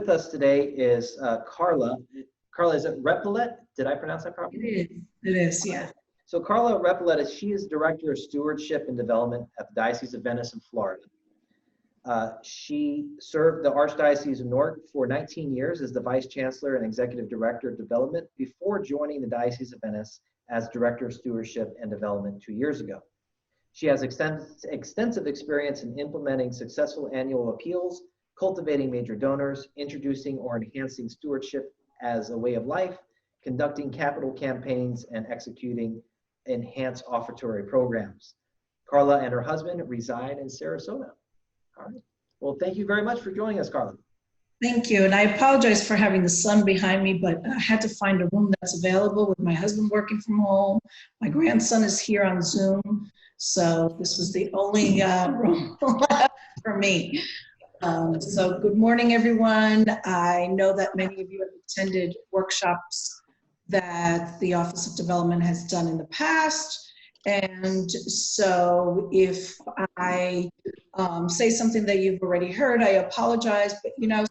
with us today is Carla. Carla, is it Repillet? Did I pronounce that properly? It is, yeah. So Carla Repillet, she is Director of Stewardship and Development at the Diocese of Venice in Florida. She served the Archdiocese of Newark for 19 years as the Vice Chancellor and Executive Director of Development before joining the Diocese of Venice as Director of Stewardship and Development 2 years ago. She has extensive experience in implementing successful annual appeals, cultivating major donors, introducing or enhancing stewardship as a way of life, conducting capital campaigns, and executing enhanced offertory programs. Carla and her husband reside in Sarasota. All right. Well, thank you very much for joining us, Carla. Thank you. And I apologize for having the sun behind me, but I had to find a room that's available with my husband working from home. My grandson is here on Zoom. So this was the only room for me. So good morning, everyone. I know that many of you have attended workshops that the Office of Development has done in the past. And so if I say something that you've already heard, I apologize, but you know,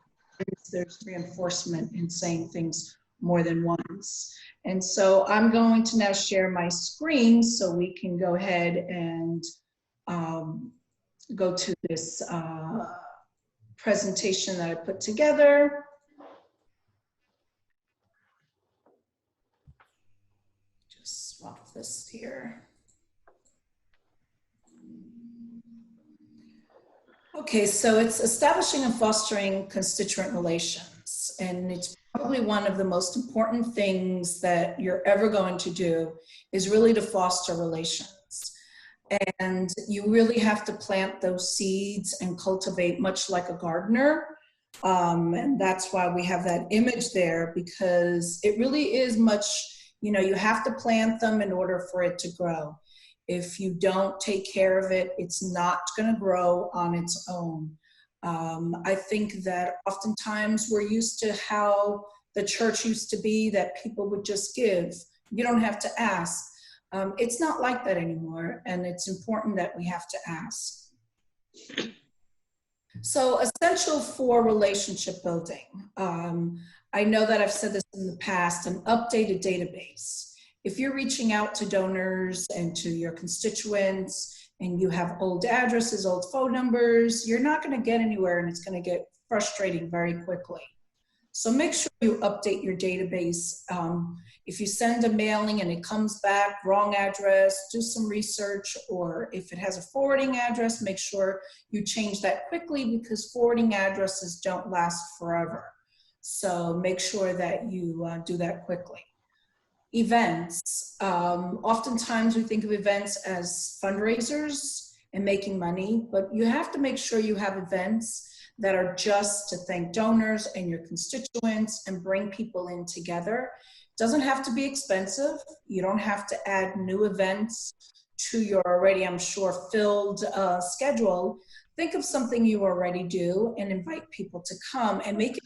there's reinforcement in saying things more than once. And so I'm going to now share my screen so we can go ahead and go to this presentation that I put together. Just swap this here. Okay, so it's establishing and fostering constituent relations, and it's probably one of the most important things that you're ever going to do is really to foster relations. And you really have to plant those seeds and cultivate much like a gardener. And that's why we have that image there, because it really is much, you know, you have to plant them in order for it to grow. If you don't take care of it, it's not going to grow on its own. I think that oftentimes we're used to how the church used to be, that people would just give. You don't have to ask. It's not like that anymore, and it's important that we have to ask. So essential for relationship building. I know that I've said this in the past, an updated database. If you're reaching out to donors and to your constituents and you have old addresses, old phone numbers, you're not going to get anywhere, and it's going to get frustrating very quickly. So make sure you update your database. If you send a mailing and it comes back, wrong address, do some research, or if it has a forwarding address, make sure you change that quickly, because forwarding addresses don't last forever. So make sure that you do that quickly. Events. Oftentimes we think of events as fundraisers and making money, but you have to make sure you have events that are just to thank donors and your constituents and bring people in together. It doesn't have to be expensive. You don't have to add new events to your already, I'm sure, filled schedule. Think of something you already do and invite people to come and make it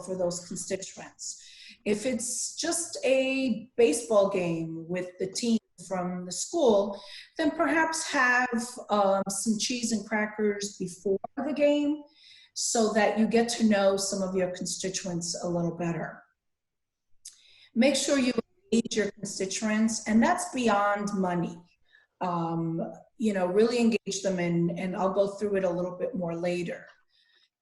for those constituents. If it's just a baseball game with the team from the school, then perhaps have some cheese and crackers before the game so that you get to know some of your constituents a little better. Make sure you engage your constituents, and that's beyond money. You know, really engage them, and I'll go through it a little bit more later.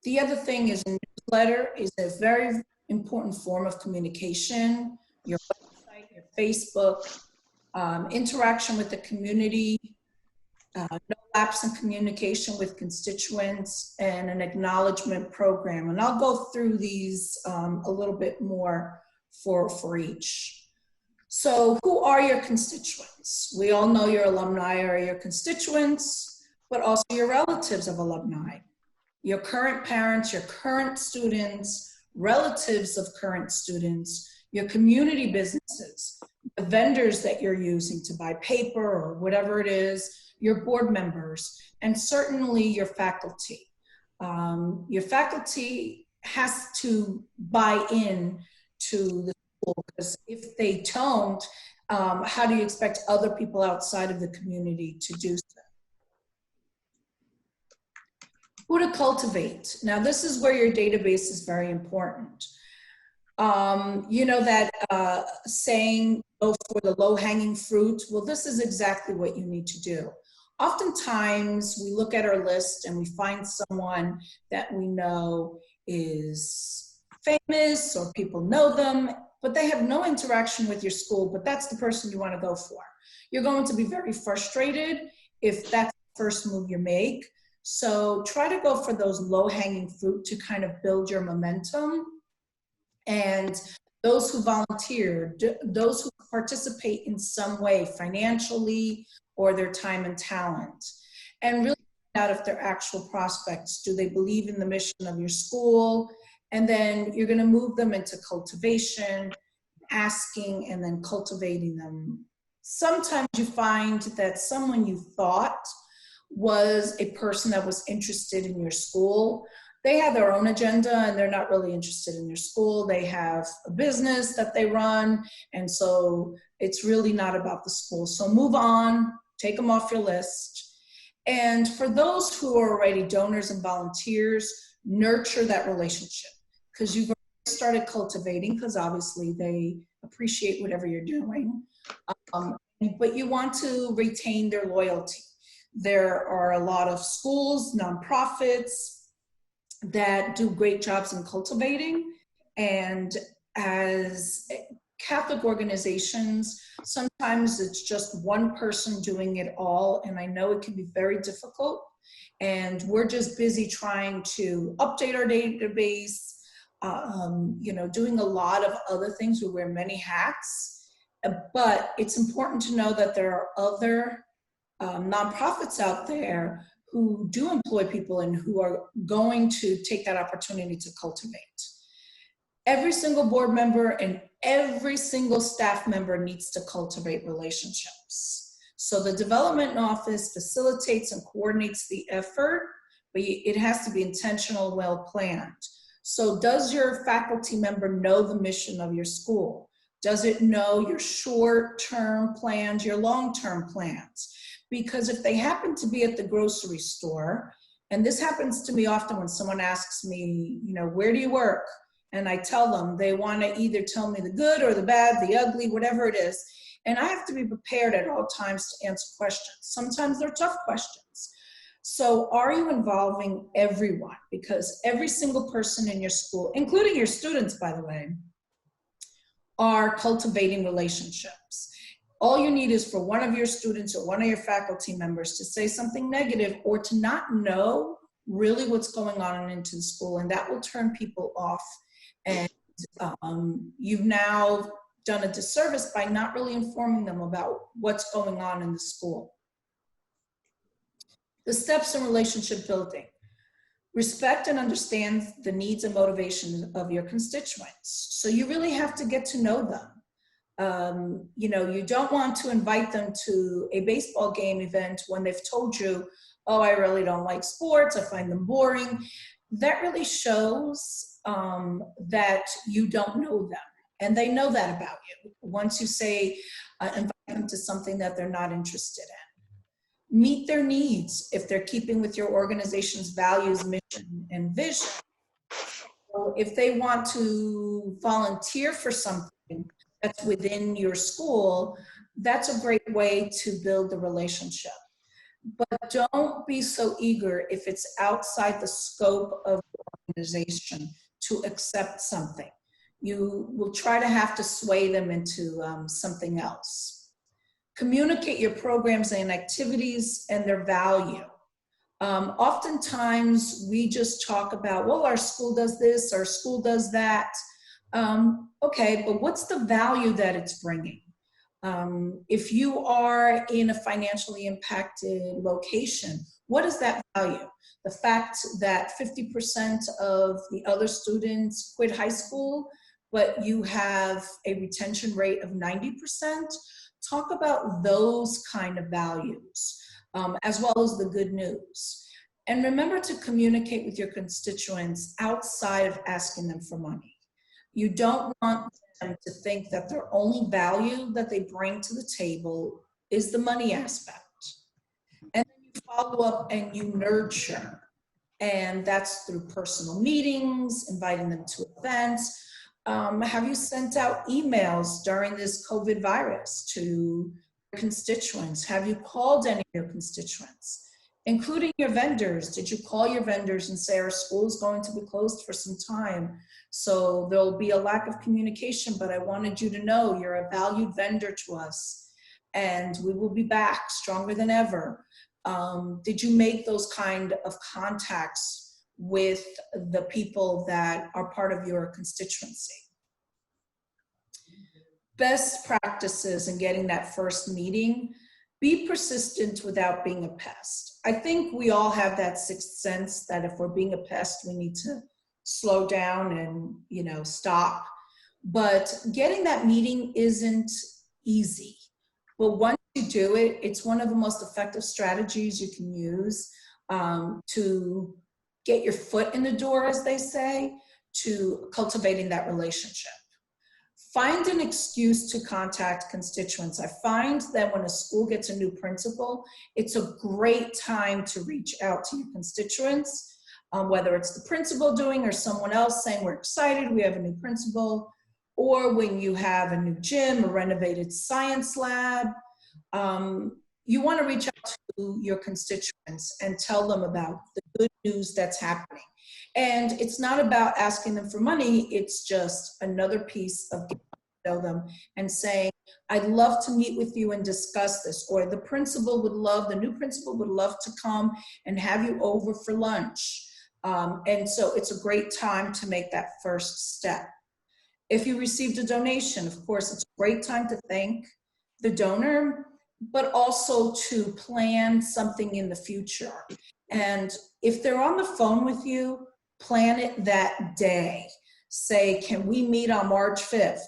The other thing is a newsletter is a very important form of communication. Your website, your Facebook, interaction with the community, no lapse in communication with constituents, and an acknowledgement program. And I'll go through these a little bit more for each. So who are your constituents? We all know your alumni are your constituents, but also your relatives of alumni, your current parents, your current students, relatives of current students, your community businesses, the vendors that you're using to buy paper or whatever it is, your board members, and certainly your faculty. Your faculty has to buy in to the school, because if they don't, how do you expect other people outside of the community to do so? Who to cultivate. Now, this is where your database is very important. You know that saying, go for the low-hanging fruit? Well, this is exactly what you need to do. Oftentimes, we look at our list and we find someone that we know is famous or people know them, but they have no interaction with your school, but that's the person you want to go for. You're going to be very frustrated if that's the first move you make. So try to go for those low-hanging fruit to kind of build your momentum. And those who volunteer, those who participate in some way, financially or their time and talent, and really find out if they're actual prospects. Do they believe in the mission of your school? And then you're going to move them into cultivation, asking, and then cultivating them. Sometimes you find that someone you thought was a person that was interested in your school, they have their own agenda and they're not really interested in your school. They have a business that they run, and so it's really not about the school. So move on, take them off your list. And for those who are already donors and volunteers, nurture that relationship, because you've already started cultivating, because obviously they appreciate whatever you're doing. But you want to retain their loyalty. There are a lot of schools, nonprofits, that do great jobs in cultivating. And as Catholic organizations, sometimes it's just one person doing it all. And I know it can be very difficult. And we're just busy trying to update our database, you know, doing a lot of other things. We wear many hats. But it's important to know that there are other nonprofits out there who do employ people and who are going to take that opportunity to cultivate. Every single board member and every single staff member needs to cultivate relationships. So the development office facilitates and coordinates the effort, but it has to be intentional, well planned. So does your faculty member know the mission of your school? Does it know your short-term plans, your long-term plans? Because if they happen to be at the grocery store, and this happens to me often when someone asks me, you know, where do you work? And I tell them, they want to either tell me the good or the bad, the ugly, whatever it is. And I have to be prepared at all times to answer questions. Sometimes they're tough questions. So are you involving everyone? Because every single person in your school, including your students, by the way, are cultivating relationships. All you need is for one of your students or one of your faculty members to say something negative or to not know really what's going on into the school, and that will turn people off. And you've now done a disservice by not really informing them about what's going on in the school. The steps in relationship building. Respect and understand the needs and motivations of your constituents. So you really have to get to know them. You know, you don't want to invite them to a baseball game event when they've told you, oh, I really don't like sports, I find them boring. That really shows that you don't know them. And they know that about you. Once you say, invite them to something that they're not interested in. Meet their needs if they're keeping with your organization's values, mission, and vision. So if they want to volunteer for something that's within your school, that's a great way to build the relationship. But don't be so eager if it's outside the scope of the organization to accept something. You will try to have to sway them into something else. Communicate your programs and activities and their value. Oftentimes we just talk about, well, our school does this, our school does that. Okay, but what's the value that it's bringing? If you are in a financially impacted location, what is that value? The fact that 50% of the other students quit high school, but you have a retention rate of 90%, talk about those kind of values, as well as the good news. And remember to communicate with your constituents outside of asking them for money. You don't want them to think that their only value that they bring to the table is the money aspect. And then you follow up and you nurture. And that's through personal meetings, inviting them to events. Have you sent out emails during this COVID virus to constituents? Have you called any of your constituents, including your vendors? Did you call your vendors and say, our school is going to be closed for some time, so there'll be a lack of communication, but I wanted you to know you're a valued vendor to us and we will be back stronger than ever. Did you make those kind of contacts with the people that are part of your constituency? Best practices in getting that first meeting: be persistent without being a pest. I think we all have that sixth sense that if we're being a pest, we need to slow down and, you know, stop. But getting that meeting isn't easy. But once you do it, it's one of the most effective strategies you can use to get your foot in the door, as they say, to cultivating that relationship. Find an excuse to contact constituents. I find that when a school gets a new principal, it's a great time to reach out to your constituents, whether it's the principal doing or someone else saying, we're excited, we have a new principal, or when you have a new gym, a renovated science lab. You want to reach out to your constituents and tell them about the good news that's happening. And it's not about asking them for money, it's just another piece of getting to know them and saying, I'd love to meet with you and discuss this, or the new principal would love to come and have you over for lunch. And so it's a great time to make that first step. If you received a donation, of course, it's a great time to thank the donor, but also to plan something in the future. And if they're on the phone with you, plan it that day. Say, can we meet on March 5th?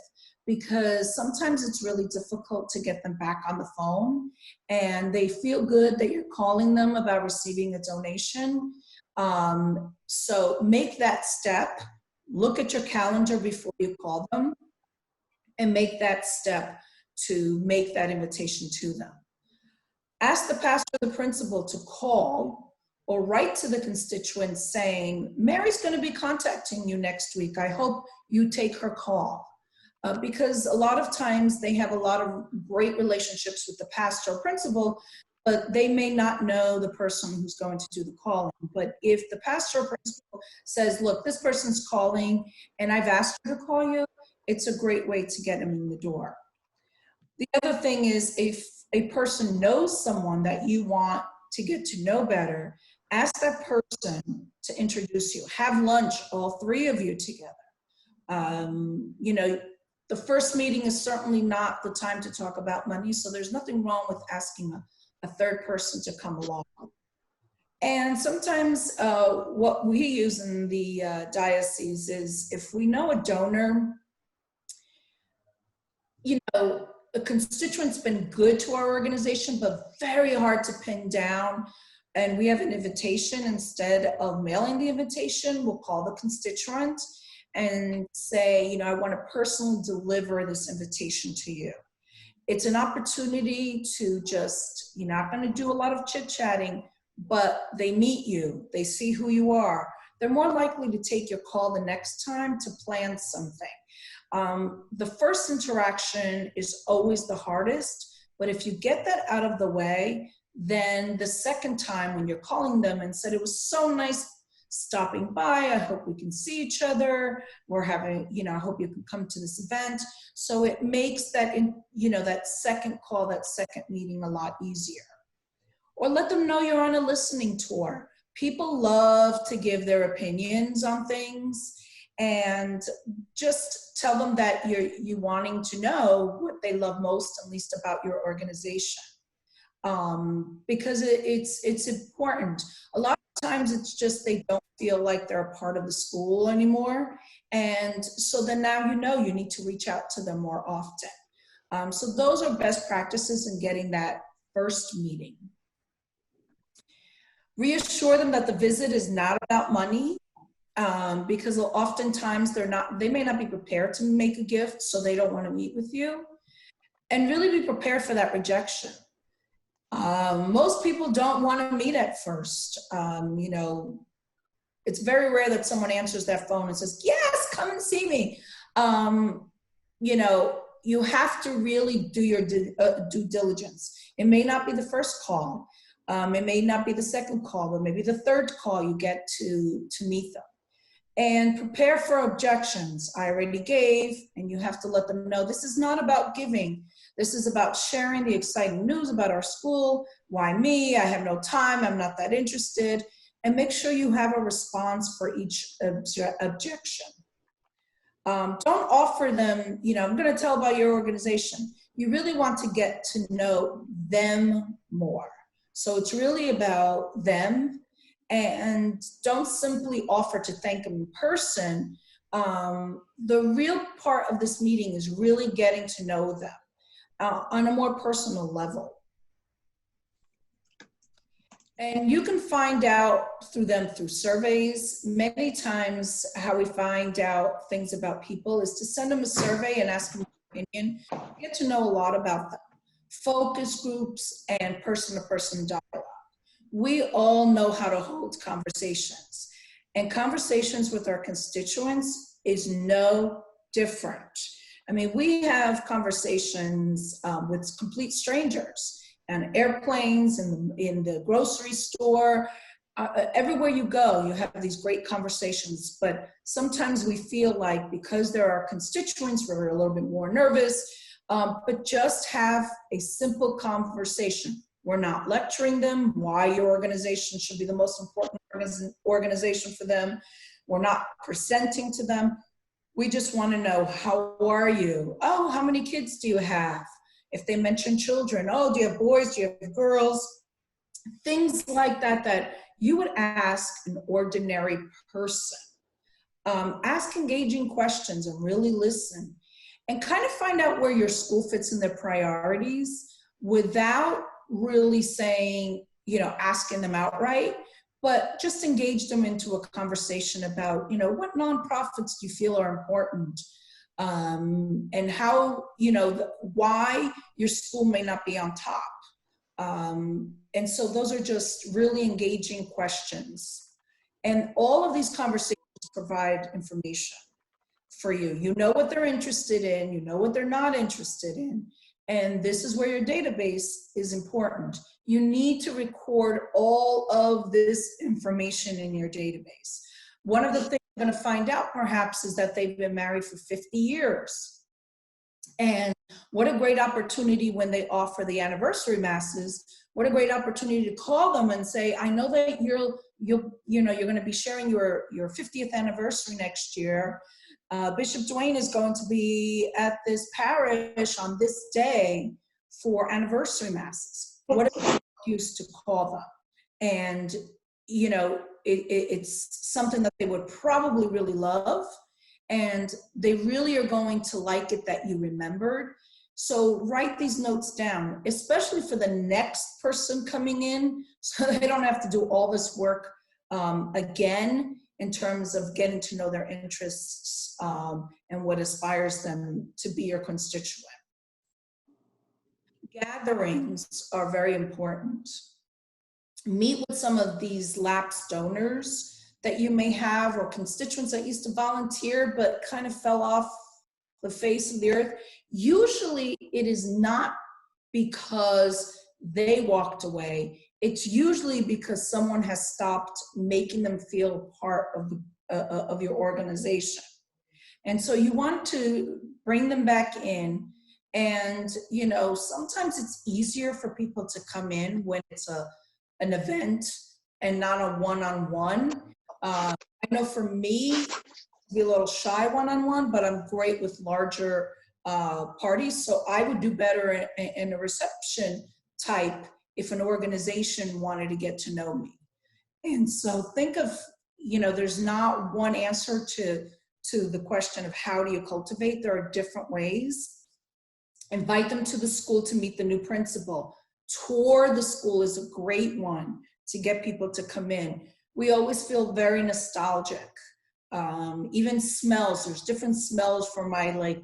Because sometimes it's really difficult to get them back on the phone, and they feel good that you're calling them about receiving a donation. So make that step. Look at your calendar before you call them and make that step to make that invitation to them. Ask the pastor or the principal to call or write to the constituents saying, Mary's going to be contacting you next week. I hope you take her call. Because a lot of times they have a lot of great relationships with the pastor or principal, but they may not know the person who's going to do the calling. But if the pastor or principal says, look, this person's calling and I've asked her to call you, it's a great way to get them in the door. The other thing is, if a person knows someone that you want to get to know better, ask that person to introduce you. Have lunch, all three of you together. You know, the first meeting is certainly not the time to talk about money, so there's nothing wrong with asking a third person to come along. And sometimes what we use in the diocese is, if we know a donor, you know, a constituent's been good to our organization, but very hard to pin down, and we have an invitation, instead of mailing the invitation, we'll call the constituent and say, you know, I want to personally deliver this invitation to you. It's an opportunity to just, you're not going to do a lot of chit-chatting, but they meet you, they see who you are. They're more likely to take your call the next time to plan something. The first interaction is always the hardest, but if you get that out of the way, then the second time when you're calling them and said, it was so nice stopping by, I hope we can see each other, we're having, you know, I hope you can come to this event. So it makes that, you know, that second call, that second meeting a lot easier. Or let them know you're on a listening tour. People love to give their opinions on things, and just tell them that you're wanting to know what they love most and least about your organization. Because it's important. A lot of times it's just they don't feel like they're a part of the school anymore. And so then now you know you need to reach out to them more often. So those are best practices in getting that first meeting. Reassure them that the visit is not about money, because oftentimes they may not be prepared to make a gift, so they don't want to meet with you. And really be prepared for that rejection. Most people don't want to meet at first. You know, It's very rare that someone answers that phone and says, yes, come and see me. You know, you have to really do your due diligence. It may not be the first call. It may not be the second call, but maybe the third call you get to meet them. And prepare for objections. I already gave, and you have to let them know this is not about giving. This is about sharing the exciting news about our school. Why me? I have no time. I'm not that interested. And make sure you have a response for each objection. Don't offer them, you know, I'm going to tell about your organization. You really want to get to know them more. So it's really about them. And don't simply offer to thank them in person. The real part of this meeting is really getting to know them on a more personal level. And you can find out through them through surveys. Many times how we find out things about people is to send them a survey and ask them their opinion. Get to know a lot about them. Focus groups and person-to-person dialogue. We all know how to hold conversations, and conversations with our constituents is no different. I mean, we have conversations with complete strangers on airplanes, in the grocery store, everywhere you go, you have these great conversations, but sometimes we feel like because they're our constituents, we're a little bit more nervous, but just have a simple conversation. We're not lecturing them why your organization should be the most important organization for them. We're not presenting to them. We just want to know, how are you? Oh, how many kids do you have? If they mention children, oh, do you have boys? Do you have girls? Things like that, that you would ask an ordinary person. Ask engaging questions and really listen. And kind of find out where your school fits in their priorities without really saying, you know, asking them outright, but just engage them into a conversation about, you know, what nonprofits do you feel are important, and how, you know, why your school may not be on top. And so those are just really engaging questions. And all of these conversations provide information for you. You know what they're interested in, you know what they're not interested in. And this is where your database is important. You need to record all of this information in your database. One of the things you're going to find out perhaps is that they've been married for 50 years. And what a great opportunity when they offer the anniversary masses, what a great opportunity to call them and say, I know that you're going to be sharing your 50th anniversary next year. Bishop Dwayne is going to be at this parish on this day for anniversary masses. What an excuse to call them. And, you know, it's something that they would probably really love. And they really are going to like it that you remembered. So write these notes down, especially for the next person coming in, so they don't have to do all this work again, in terms of getting to know their interests and what aspires them to be your constituent. Gatherings are very important. Meet with some of these lapsed donors that you may have, or constituents that used to volunteer but kind of fell off the face of the earth. Usually it is not because they walked away. It's usually because someone has stopped making them feel part of your organization. And so you want to bring them back in. And, you know, sometimes it's easier for people to come in when it's an event and not a one-on-one. I know for me, be a little shy one-on-one, but I'm great with larger parties. So I would do better in a reception type if an organization wanted to get to know me. And so think of, you know, there's not one answer to the question of how do you cultivate. There are different ways. Invite them to the school to meet the new principal. Tour the school is a great one to get people to come in. We always feel very nostalgic. Even smells, there's different smells for my, like,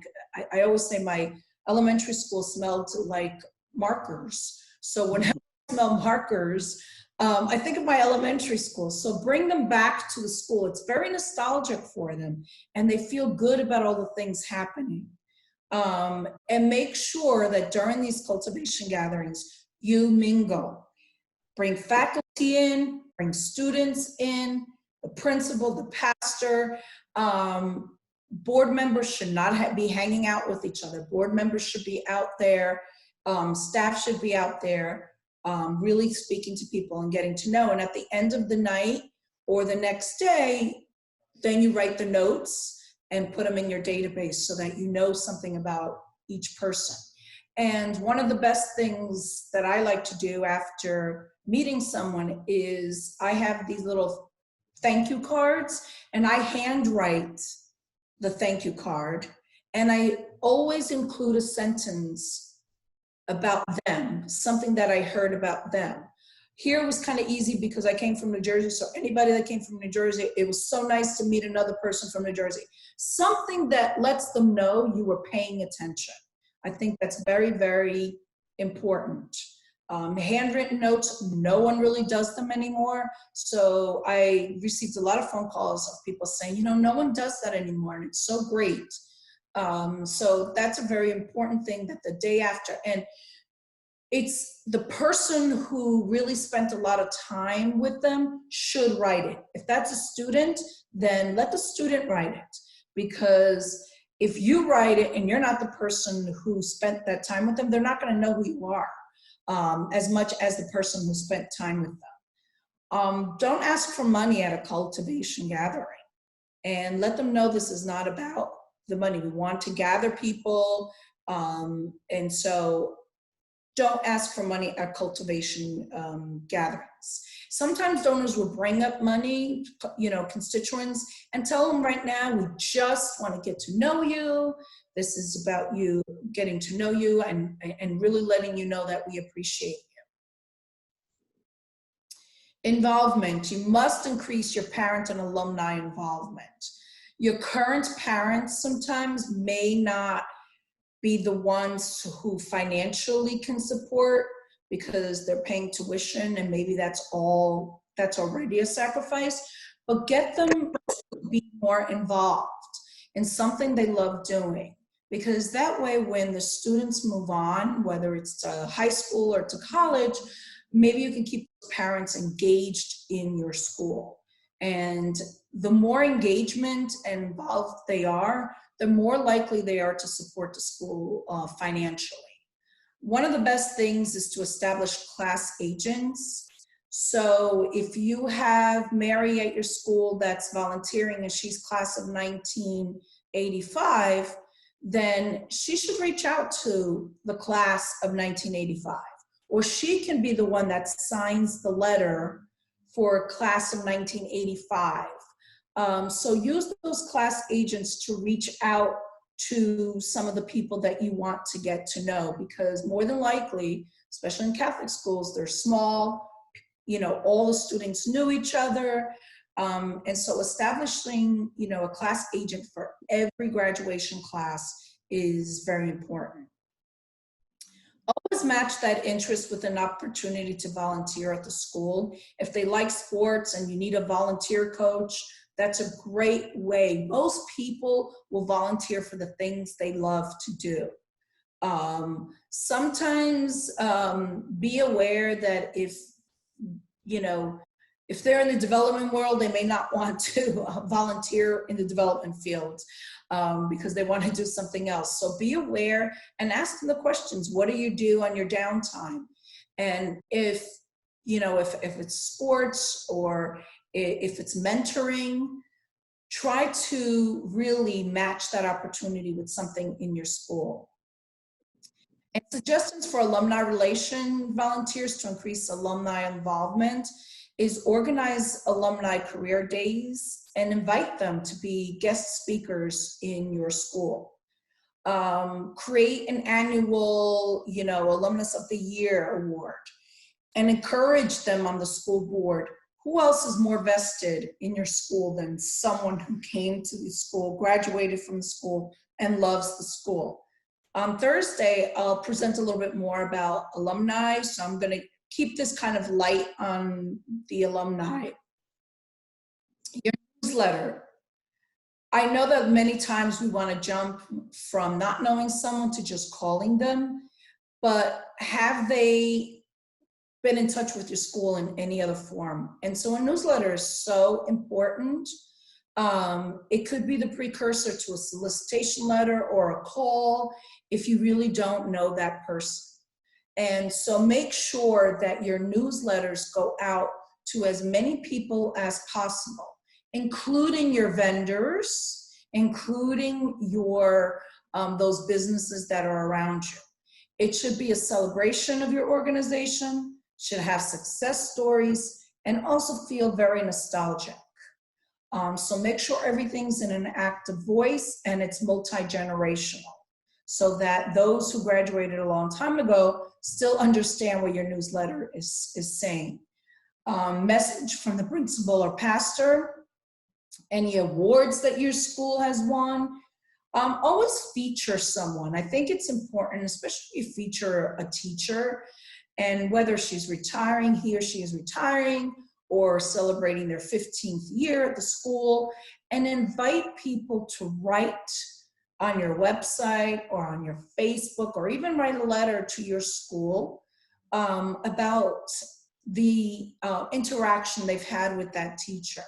I always say my elementary school smelled like markers. So whenever smell markers, I think of my elementary school. So bring them back to the school. It's very nostalgic for them, and they feel good about all the things happening. And make sure that during these cultivation gatherings, you mingle. Bring faculty in, bring students in, the principal, the pastor. Board members should not be hanging out with each other. Board members should be out there. Staff should be out there, really speaking to people and getting to know. And at the end of the night or the next day, then you write the notes and put them in your database so that you know something about each person. And one of the best things that I like to do after meeting someone is I have these little thank you cards, and I handwrite the thank you card, and I always include a sentence about them, something that I heard about them. Here was kind of easy because I came from New Jersey, so anybody that came from New Jersey, it was so nice to meet another person from New Jersey. Something that lets them know you were paying attention. I think that's very, very important. Handwritten notes, no one really does them anymore. So I received a lot of phone calls of people saying, you know, no one does that anymore, and it's so great. So that's a very important thing, that the day after, and it's the person who really spent a lot of time with them should write it. If that's a student, then let the student write it, because if you write it and you're not the person who spent that time with them, they're not going to know who you are as much as the person who spent time with them. Don't ask for money at a cultivation gathering, and let them know this is not about the money. We want to gather people, and so don't ask for money at cultivation gatherings. Sometimes donors will bring up money, you know, constituents, and tell them right now, we just want to get to know you. This is about you getting to know you and really letting you know that we appreciate you. Involvement. You must increase your parent and alumni involvement. Your current parents sometimes may not be the ones who financially can support because they're paying tuition, and maybe that's already a sacrifice, but get them to be more involved in something they love doing, because that way when the students move on, whether it's to high school or to college, maybe you can keep parents engaged in your school. And the more engagement and involved they are, the more likely they are to support the school financially. One of the best things is to establish class agents. So if you have Mary at your school that's volunteering and she's class of 1985, then she should reach out to the class of 1985. Or she can be the one that signs the letter for class of 1985. So use those class agents to reach out to some of the people that you want to get to know, because more than likely, especially in Catholic schools, they're small, you know, all the students knew each other. And so establishing, you know, a class agent for every graduation class is very important. Always match that interest with an opportunity to volunteer at the school. If they like sports and you need a volunteer coach, that's a great way. Most people will volunteer for the things they love to do. Sometimes be aware that if they're in the development world, they may not want to volunteer in the development field because they want to do something else. So be aware and ask them the questions. What do you do on your downtime? And if it's sports or if it's mentoring, try to really match that opportunity with something in your school. And suggestions for alumni relation volunteers to increase alumni involvement is organize alumni career days and invite them to be guest speakers in your school. Create an annual, Alumnus of the Year award and encourage them on the school board. Who else is more vested in your school than someone who came to the school, graduated from the school, and loves the school? On Thursday, I'll present a little bit more about alumni, so I'm going to keep this kind of light on the alumni. Your newsletter. I know that many times we want to jump from not knowing someone to just calling them, but have they been in touch with your school in any other form? And so a newsletter is so important. It could be the precursor to a solicitation letter or a call if you really don't know that person. And so make sure that your newsletters go out to as many people as possible, including your vendors, including your those businesses that are around you. It should be a celebration of your organization, should have success stories, and also feel very nostalgic. So make sure everything's in an active voice and it's multi-generational, so that those who graduated a long time ago still understand what your newsletter is saying. Message from the principal or pastor, any awards that your school has won. Always feature someone. I think it's important, especially if you feature a teacher, and whether she's retiring, he or she is retiring, or celebrating their 15th year at the school, and invite people to write on your website or on your Facebook, or even write a letter to your school about the interaction they've had with that teacher.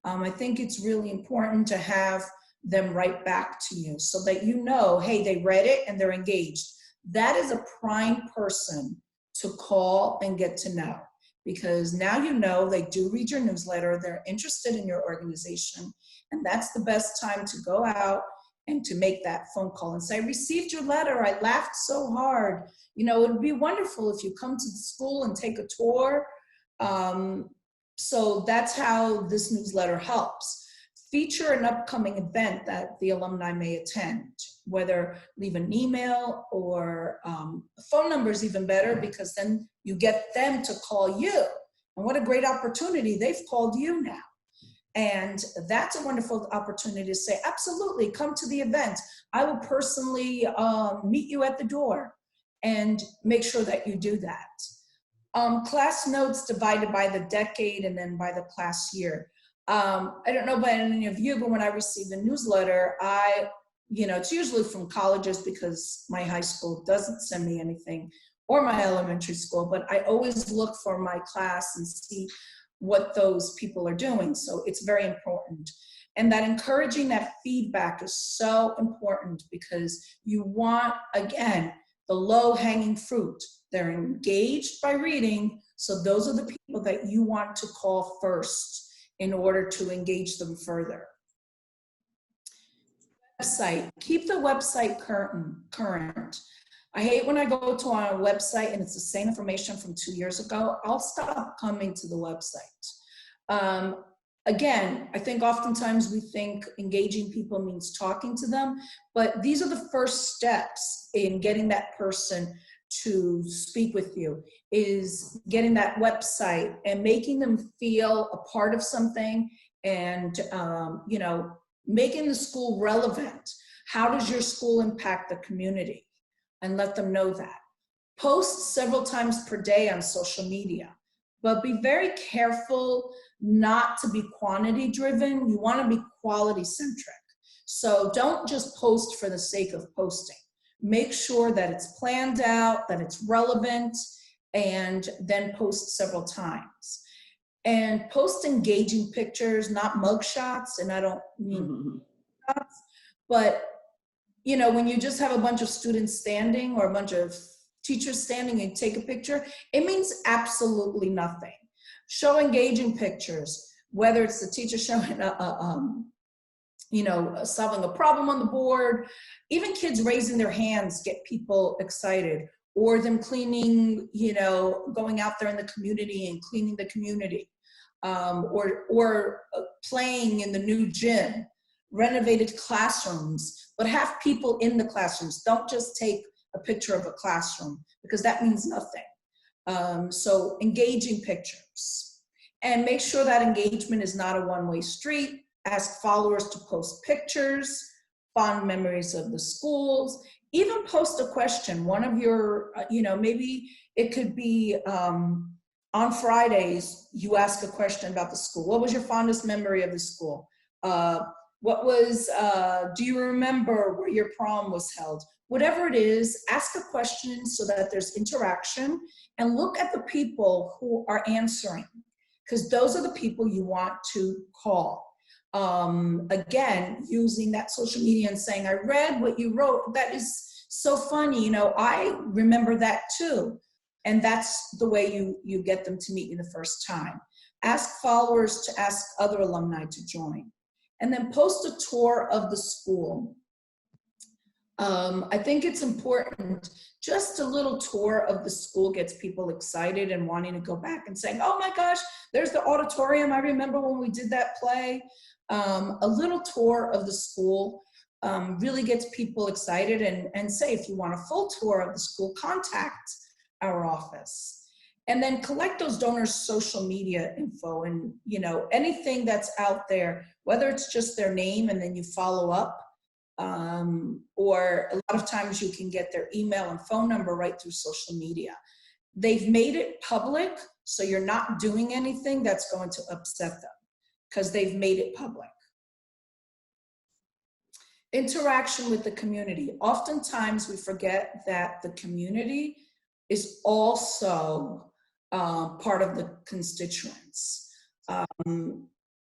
I think it's really important to have them write back to you so that you know, hey, they read it and they're engaged. That is a prime person to call and get to know, because now you know they do read your newsletter, they're interested in your organization, and that's the best time to go out and to make that phone call and say, I received your letter, I laughed so hard. You know, it would be wonderful if you come to the school and take a tour. So that's how this newsletter helps. Feature an upcoming event that the alumni may attend, whether leave an email or a phone number is even better, because then you get them to call you. And what a great opportunity, they've called you now. And that's a wonderful opportunity to say, absolutely, come to the event. I will personally meet you at the door, and make sure that you do that. Class notes divided by the decade and then by the class year. I don't know about any of you, but when I receive the newsletter, it's usually from colleges because my high school doesn't send me anything, or my elementary school, but I always look for my class and see what those people are doing. So it's very important. And that encouraging that feedback is so important, because you want, again, the low-hanging fruit. They're engaged by reading, so those are the people that you want to call first in order to engage them further. Website, keep the website current. I hate when I go to our website and it's the same information from 2 years ago. I'll stop coming to the website. Again, I think oftentimes we think engaging people means talking to them, but these are the first steps in getting that person to speak with you, is getting that website and making them feel a part of something, and making the school relevant. How does your school impact the community? And let them know that. Post several times per day on social media, but be very careful not to be quantity driven. You want to be quality centric. So don't just post for the sake of posting. Make sure that it's planned out, that it's relevant, and then post several times. And post engaging pictures, not mugshots, and I don't mean mugshots, but when you just have a bunch of students standing or a bunch of teachers standing and take a picture, it means absolutely nothing. Show engaging pictures, whether it's the teacher showing solving a problem on the board. Even kids raising their hands get people excited, or them cleaning, going out there in the community and cleaning the community, or playing in the new gym, renovated classrooms, but have people in the classrooms. Don't just take a picture of a classroom, because that means nothing. So engaging pictures, and make sure that engagement is not a one-way street. Ask followers to post pictures, fond memories of the schools. Even post a question. One of your, maybe it could be on Fridays, you ask a question about the school. What was your fondest memory of the school? Do you remember where your prom was held? Whatever it is, ask a question so that there's interaction, and look at the people who are answering, because those are the people you want to call. Again, using that social media and saying, I read what you wrote. That is so funny. I remember that too. And that's the way you get them to meet you the first time. Ask followers to ask other alumni to join. And then post a tour of the school. I think it's important. Just a little tour of the school gets people excited and wanting to go back and saying, oh my gosh, there's the auditorium. I remember when we did that play. A little tour of the school really gets people excited, and say, if you want a full tour of the school, contact our office. And then collect those donors' social media info, and anything that's out there, whether it's just their name and then you follow up, or a lot of times you can get their email and phone number right through social media. They've made it public, so you're not doing anything that's going to upset them, because they've made it public. Interaction with the community. Oftentimes we forget that the community is also part of the constituents.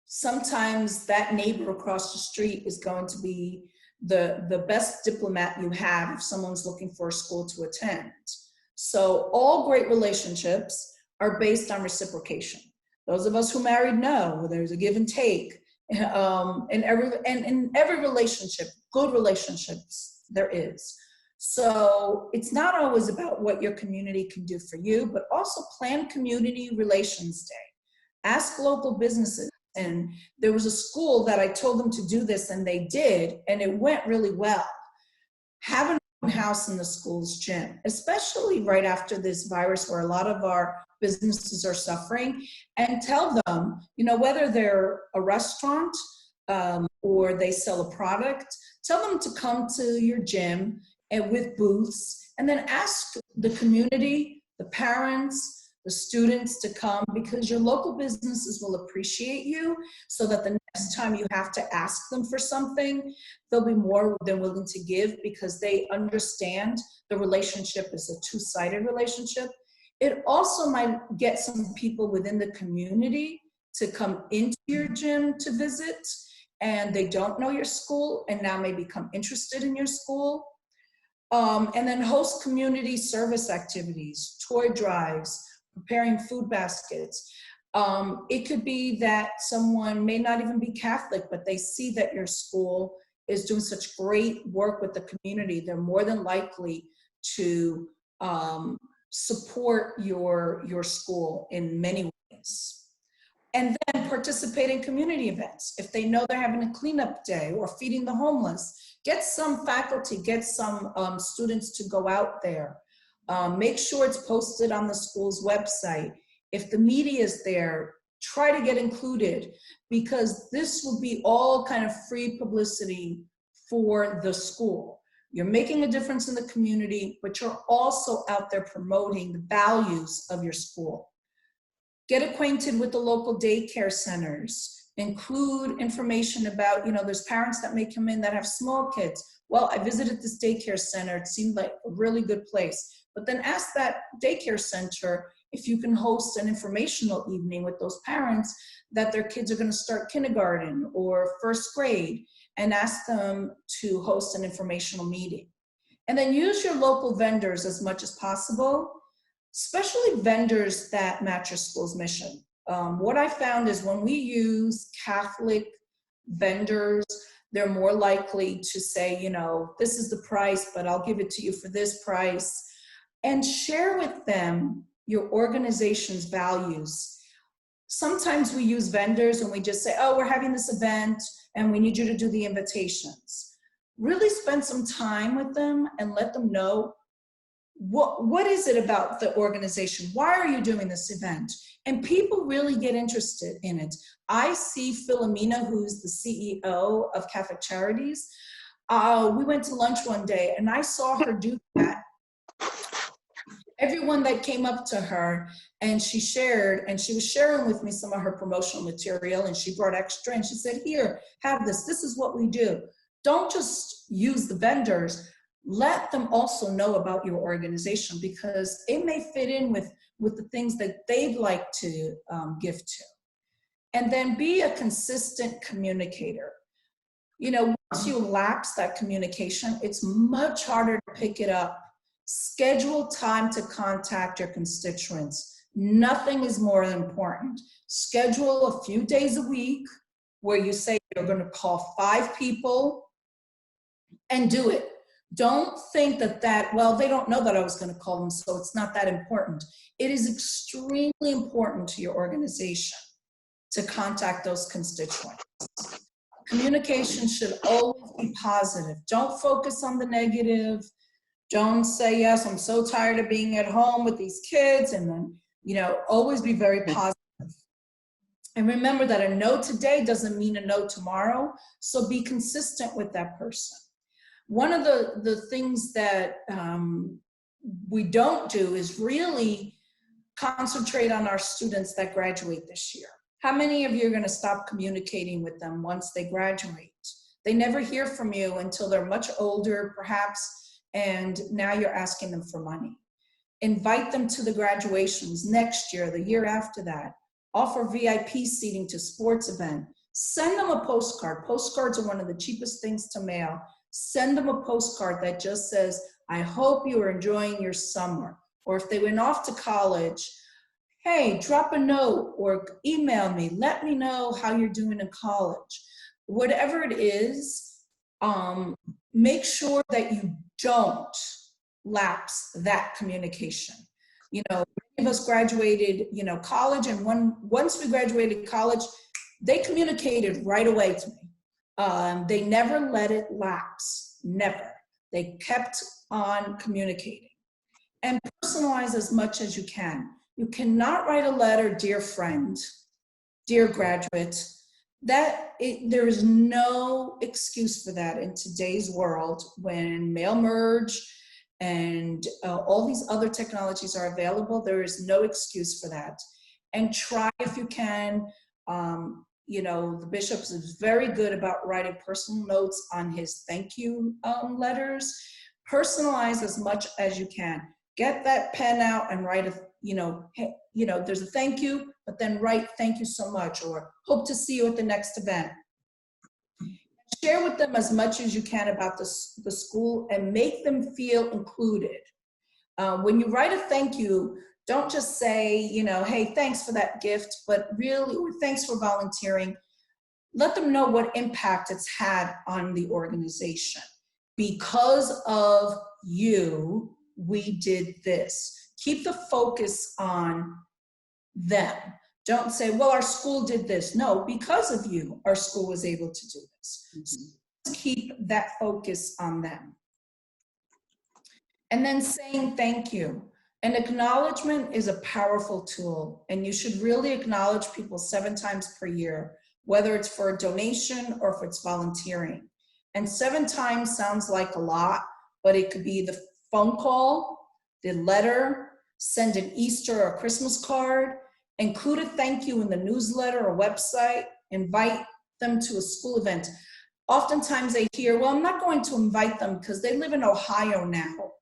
Sometimes that neighbor across the street is going to be the best diplomat you have if someone's looking for a school to attend. So all great relationships are based on reciprocation. Those of us who married know there's a give and take. In every relationship, good relationships, there is. So it's not always about what your community can do for you, but also plan Community Relations Day. Ask local businesses. And there was a school that I told them to do this, and they did, and it went really well. Have an open house in the school's gym, especially right after this virus where a lot of our businesses are suffering, and tell them, whether they're a restaurant or they sell a product, tell them to come to your gym and with booths, and then ask the community, the parents, the students to come, because your local businesses will appreciate you, so that the next time you have to ask them for something, they'll be more than willing to give, because they understand the relationship is a two-sided relationship. It also might get some people within the community to come into your gym to visit, and they don't know your school and now may become interested in your school. And then host community service activities, toy drives, preparing food baskets. It could be that someone may not even be Catholic, but they see that your school is doing such great work with the community. They're more than likely to support your school in many ways. And then participate in community events. If they know they're having a cleanup day or feeding the homeless, get some faculty, get some students to go out there. Make sure it's posted on the school's website. If the media is there, try to get included, because this will be all kind of free publicity for the school. You're making a difference in the community, but you're also out there promoting the values of your school. Get acquainted with the local daycare centers. Include information about, there's parents that may come in that have small kids. Well, I visited this daycare center. It seemed like a really good place. But then ask that daycare center if you can host an informational evening with those parents that their kids are going to start kindergarten or first grade, and ask them to host an informational meeting. And then use your local vendors as much as possible, especially vendors that match your school's mission. What I found is when we use Catholic vendors, they're more likely to say, this is the price, but I'll give it to you for this price. And share with them your organization's values. Sometimes we use vendors and we just say, oh, we're having this event and we need you to do the invitations. Really spend some time with them and let them know what is it about the organization? Why are you doing this event? And people really get interested in it. I see Philomena, who's the CEO of Catholic Charities. We went to lunch one day and I saw her do that. Everyone that came up to her and she was sharing with me some of her promotional material, and she brought extra and she said, here, have this. This is what we do. Don't just use the vendors. Let them also know about your organization, because it may fit in with the things that they'd like to give to. And then be a consistent communicator. You know, once you lapse that communication, it's much harder to pick it up. Schedule time to contact your constituents. Nothing is more important. Schedule a few days a week where you say you're going to call 5 people and do it. Don't think that, well, they don't know that I was going to call them, so it's not that important. It is extremely important to your organization to contact those constituents. Communication should always be positive. Don't focus on the negative. Don't say, yes, I'm so tired of being at home with these kids, and then, you know, always be very positive. And remember that a no today doesn't mean a no tomorrow, so be consistent with that person. One of the things that we don't do is really concentrate on our students that graduate this year. How many of you are going to stop communicating with them once they graduate? They never hear from you until they're much older, perhaps, and now you're asking them for money. Invite them to the graduations next year, the year after that. Offer VIP seating to sports event. Send them a postcard. Postcards are one of the cheapest things to mail. Send them a postcard that just says, I hope you are enjoying your summer. Or if they went off to college, hey, drop a note or email me. Let me know how you're doing in college. Whatever it is, make sure that you don't lapse that communication. You know, many of us graduated, you know, college, and once we graduated college, they communicated right away to me. They never let it lapse, never. They kept on communicating. And personalize as much as you can. You cannot write a letter, dear friend, dear graduate. There is no excuse for that in today's world when mail merge and all these other technologies are available. There is no excuse for that. And try, if you can, you know, the bishop is very good about writing personal notes on his thank you letters. Personalize as much as you can. Get that pen out and write hey, there's a thank you, but then write thank you so much, or hope to see you at the next event. Share with them as much as you can about the school and make them feel included. When you write a thank you, don't just say, hey, thanks for that gift, but really, or thanks for volunteering. Let them know what impact it's had on the organization. Because of you, we did this. Keep the focus on them. Don't say, well, our school did this. No, because of you, our school was able to do this. So keep that focus on them. And then saying thank you. An acknowledgement is a powerful tool, and you should really acknowledge people 7 times per year, whether it's for a donation or if it's volunteering. And 7 times sounds like a lot, but it could be the phone call, the letter, send an Easter or Christmas card, include a thank you in the newsletter or website, invite them to a school event. Oftentimes they hear, well, I'm not going to invite them because they live in Ohio now,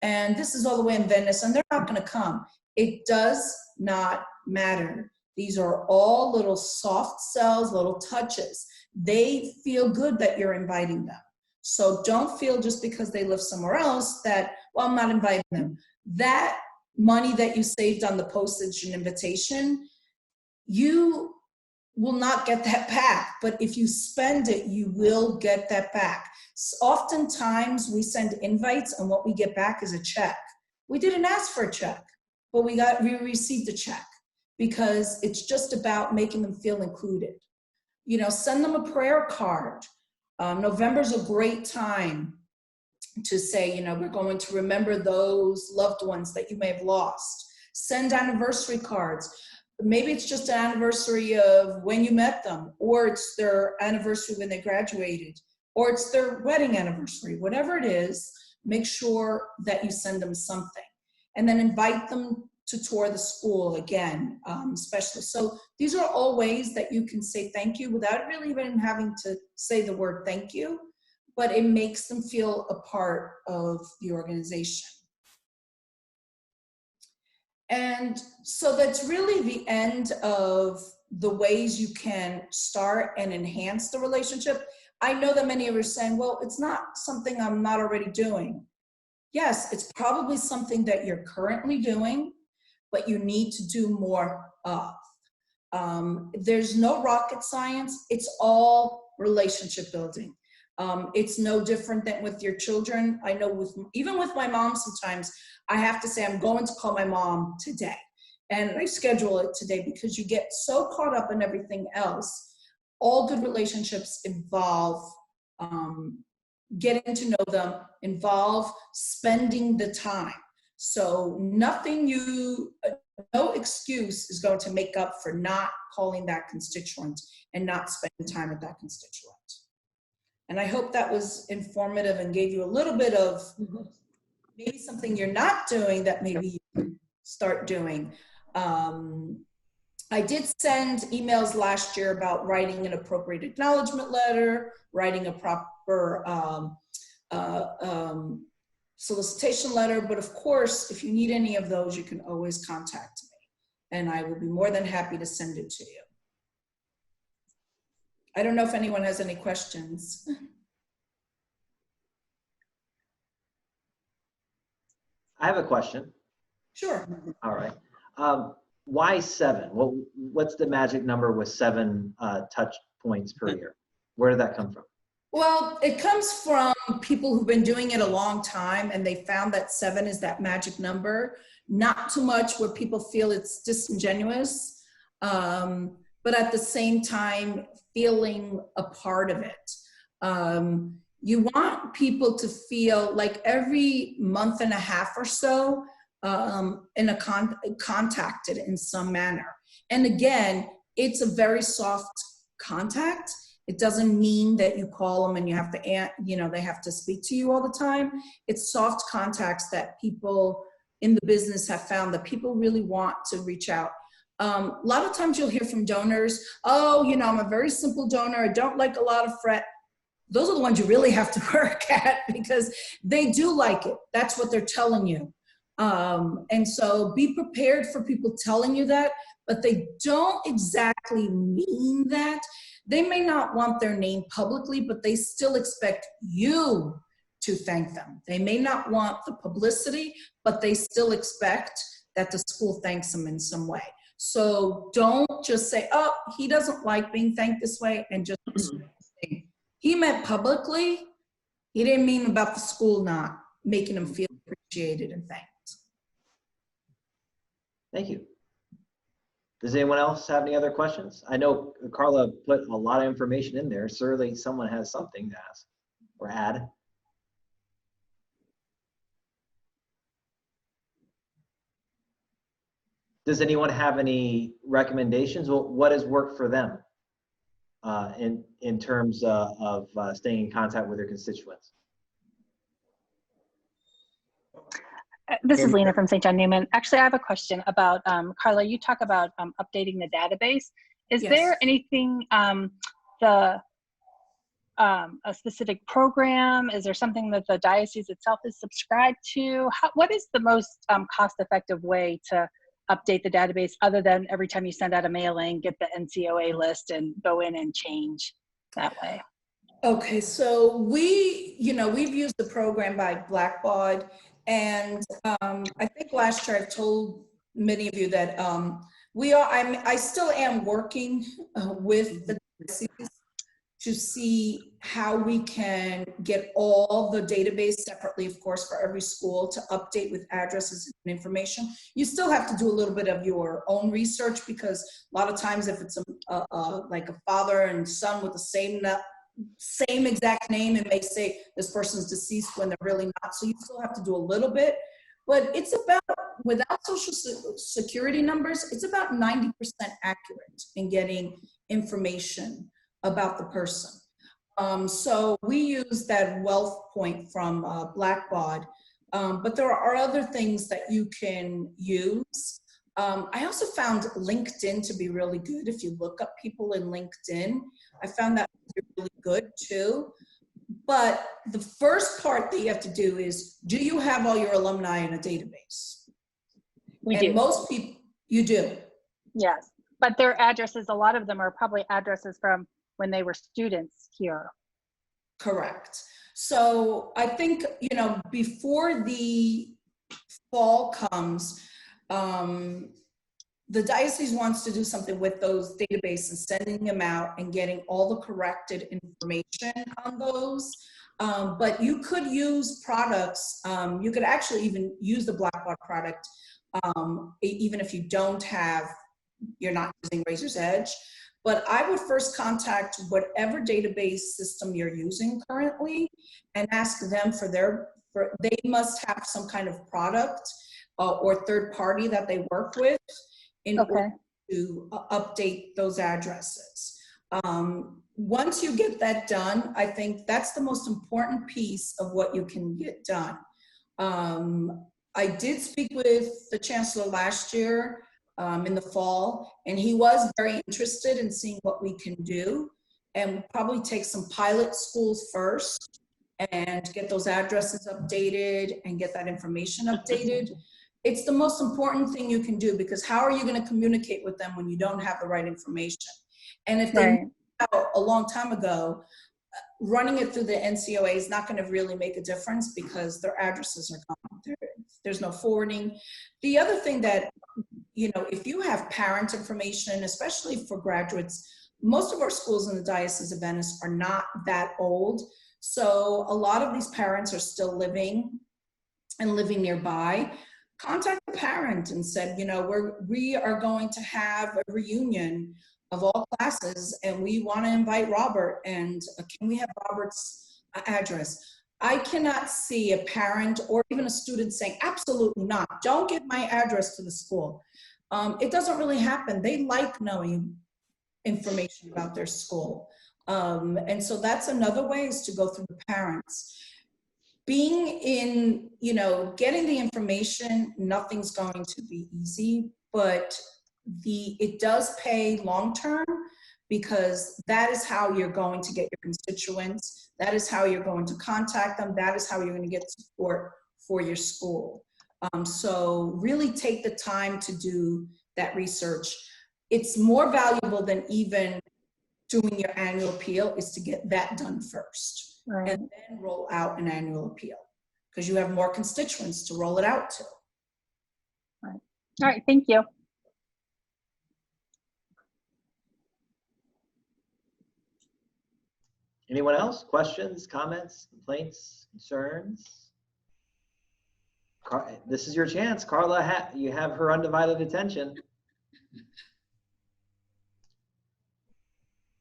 and this is all the way in Venice, and they're not going to come. It does not matter. These are all little soft sells, little touches. They feel good that you're inviting them. So don't feel just because they live somewhere else that, well, I'm not inviting them. That money that you saved on the postage and invitation, you will not get that back. But if you spend it, you will get that back. So oftentimes we send invites and what we get back is a check. We didn't ask for a check, but we received a check, because it's just about making them feel included. Send them a prayer card. November's a great time to say, we're going to remember those loved ones that you may have lost. Send anniversary cards. Maybe it's just an anniversary of when you met them, or it's their anniversary when they graduated, or it's their wedding anniversary, whatever it is, make sure that you send them something. And then invite them to tour the school again, especially. So these are all ways that you can say thank you without really even having to say the word thank you, but it makes them feel a part of the organization. And so that's really the end of the ways you can start and enhance the relationship. I know that many of you are saying, well, it's not something I'm not already doing. Yes, it's probably something that you're currently doing, but you need to do more of. There's no rocket science. It's all relationship building. It's no different than with your children. I know even with my mom, sometimes I have to say, I'm going to call my mom today. And I schedule it today because you get so caught up in everything else. All good relationships involve getting to know them, involve spending the time. So no excuse is going to make up for not calling that constituent and not spending time with that constituent. And I hope that was informative and gave you a little bit of maybe something you're not doing that maybe you can start doing. I did send emails last year about writing an appropriate acknowledgement letter, writing a proper solicitation letter, but of course, if you need any of those, you can always contact me, and I will be more than happy to send it to you. I don't know if anyone has any questions. I have a question. Sure. All right. Why 7? What's the magic number with 7 touch points per year? Where did that come from? Well, it comes from people who've been doing it a long time, and they found that 7 is that magic number. Not too much where people feel it's disingenuous, but at the same time, feeling a part of it. You want people to feel like every month and a half or so, contacted in some manner. And again, it's a very soft contact. It doesn't mean that you call them and you have to, they have to speak to you all the time. It's soft contacts that people in the business have found that people really want to reach out. A lot of times you'll hear from donors, oh, I'm a very simple donor. I don't like a lot of fret. Those are the ones you really have to work at because they do like it. That's what they're telling you. And so be prepared for people telling you that, but they don't exactly mean that. They may not want their name publicly, but they still expect you to thank them. They may not want the publicity, but they still expect that the school thanks them in some way. So don't just say, oh, he doesn't like being thanked this way, and just he meant publicly. He didn't mean about the school not making him feel appreciated and thanked. Thank you. Does anyone else have any other questions? I know Carla put a lot of information in there. Certainly someone has something to ask or add. Does anyone have any recommendations? Well, what has worked for them in terms of staying in contact with their constituents? This is Lena from St. John Newman. Actually, I have a question about, Carla, you talk about updating the database. Is Yes. there anything, a specific program? Is there something that the diocese itself is subscribed to? What is the most cost-effective way to update the database other than every time you send out a mailing, get the NCOA list and go in and change that way? Okay, so we've used the program by Blackbaud, and I think last year I've told many of you that I still am working with the diocese to see how we can get all the database separately, of course, for every school to update with addresses and information. You still have to do a little bit of your own research because a lot of times if it's like a father and son with the same exact name, it may say this person's deceased when they're really not. So you still have to do a little bit, but it's about, without social security numbers, it's about 90% accurate in getting information about the person. So we use that wealth point from Blackbaud, but there are other things that you can use. I also found LinkedIn to be really good. If you look up people in LinkedIn, I found that to be really good too. But the first part that you have to do is, do you have all your alumni in a database? We And do. most people, you do. Yes, but their addresses, a lot of them are probably addresses from when they were students here. Correct. So I think, before the fall comes, the diocese wants to do something with those databases, sending them out and getting all the corrected information on those. But you could use products. You could actually even use the Blackbaud product, even if you're not using Razor's Edge. But I would first contact whatever database system you're using currently and ask them they must have some kind of product or third party that they work with in order to update those addresses. Once you get that done, I think that's the most important piece of what you can get done. I did speak with the chancellor last year in the fall, and he was very interested in seeing what we can do, and probably take some pilot schools first and get those addresses updated and get that information updated. It's the most important thing you can do, because how are you going to communicate with them when you don't have the right information? And if they moved out a long time ago, running it through the NCOA is not going to really make a difference because their addresses are gone. There's no forwarding. The other thing that, if you have parent information, especially for graduates, most of our schools in the Diocese of Venice are not that old. So a lot of these parents are still living nearby. Contact the parent and said, we are going to have a reunion of all classes and we want to invite Robert, and can we have Robert's address? I cannot see a parent or even a student saying, absolutely not, don't give my address to the school. It doesn't really happen. They like knowing information about their school. And so that's another way, is to go through the parents. Being in, getting the information, nothing's going to be easy, but it does pay long-term, because that is how you're going to get your constituents. That is how you're going to contact them. That is how you're going to get support for your school. So really take the time to do that research. It's more valuable than even doing your annual appeal, is to get that done first. Right. And then roll out an annual appeal, because you have more constituents to roll it out to. Right. All right, thank you. Anyone else? Questions, comments, complaints, concerns? This is your chance, Carla. You have her undivided attention.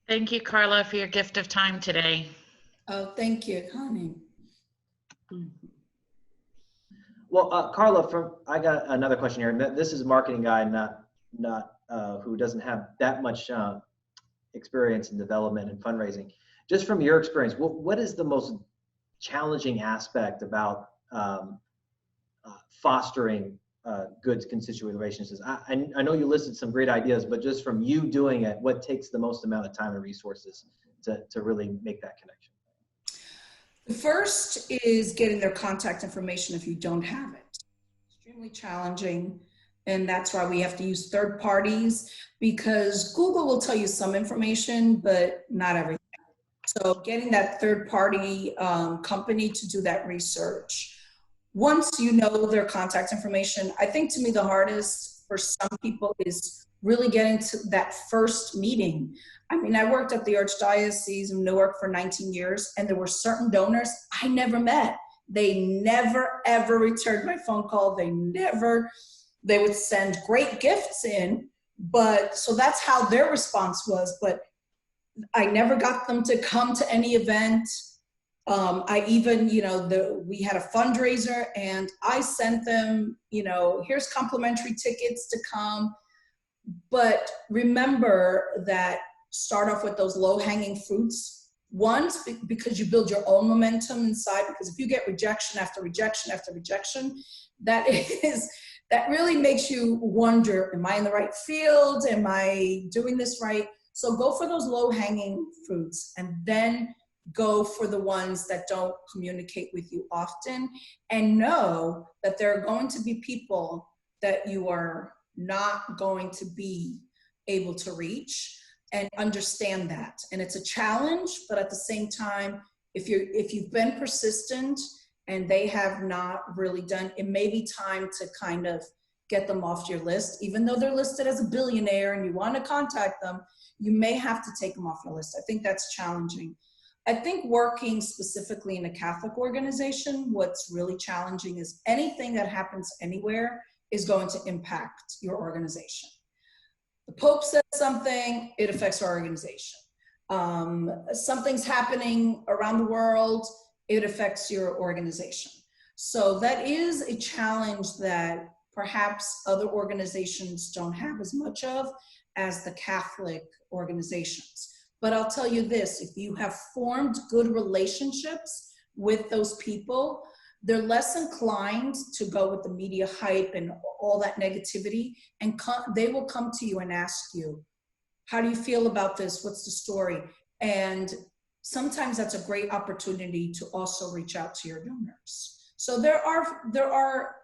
Thank you, Carla, for your gift of time today. Oh, thank you, Connie. Well, Carla, I got another question here. This is a marketing guy, not who doesn't have that much experience in development and fundraising. Just from your experience, what is the most challenging aspect about fostering good constituent relationships? I know you listed some great ideas, but just from you doing it, what takes the most amount of time and resources to really make that connection? The first is getting their contact information if you don't have it. Extremely challenging, and that's why we have to use third parties, because Google will tell you some information, but not everything. So getting that third party company to do that research. Once you know their contact information, I think to me the hardest for some people is really getting to that first meeting. I mean, I worked at the Archdiocese of Newark for 19 years, and there were certain donors I never met. They never, ever returned my phone call. They would send great gifts in, so that's how their response was, but I never got them to come to any event. I even, we had a fundraiser and I sent them, here's complimentary tickets to come. But remember that start off with those low-hanging fruits Because you build your own momentum inside, because if you get rejection after rejection after rejection, that really makes you wonder, am I in the right field? Am I doing this right? So go for those low-hanging fruits, and then go for the ones that don't communicate with you often, and know that there are going to be people that you are not going to be able to reach, and understand that. And it's a challenge, but at the same time, if you've been persistent and they have not really done, it may be time to kind of get them off your list. Even though they're listed as a billionaire and you want to contact them, you may have to take them off your list. I think that's challenging. I think working specifically in a Catholic organization, what's really challenging is anything that happens anywhere is going to impact your organization. The Pope says something, it affects our organization. Something's happening around the world, it affects your organization. So that is a challenge that perhaps other organizations don't have as much of as the Catholic organizations. But I'll tell you this, if you have formed good relationships with those people, they're less inclined to go with the media hype and all that negativity, and they will come to you and ask you, how do you feel about this? What's the story? And sometimes that's a great opportunity to also reach out to your donors. So there are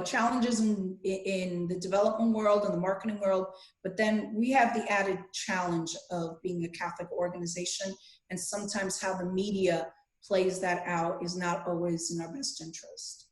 challenges in the development world and the marketing world, but then we have the added challenge of being a Catholic organization, and sometimes how the media plays that out is not always in our best interest.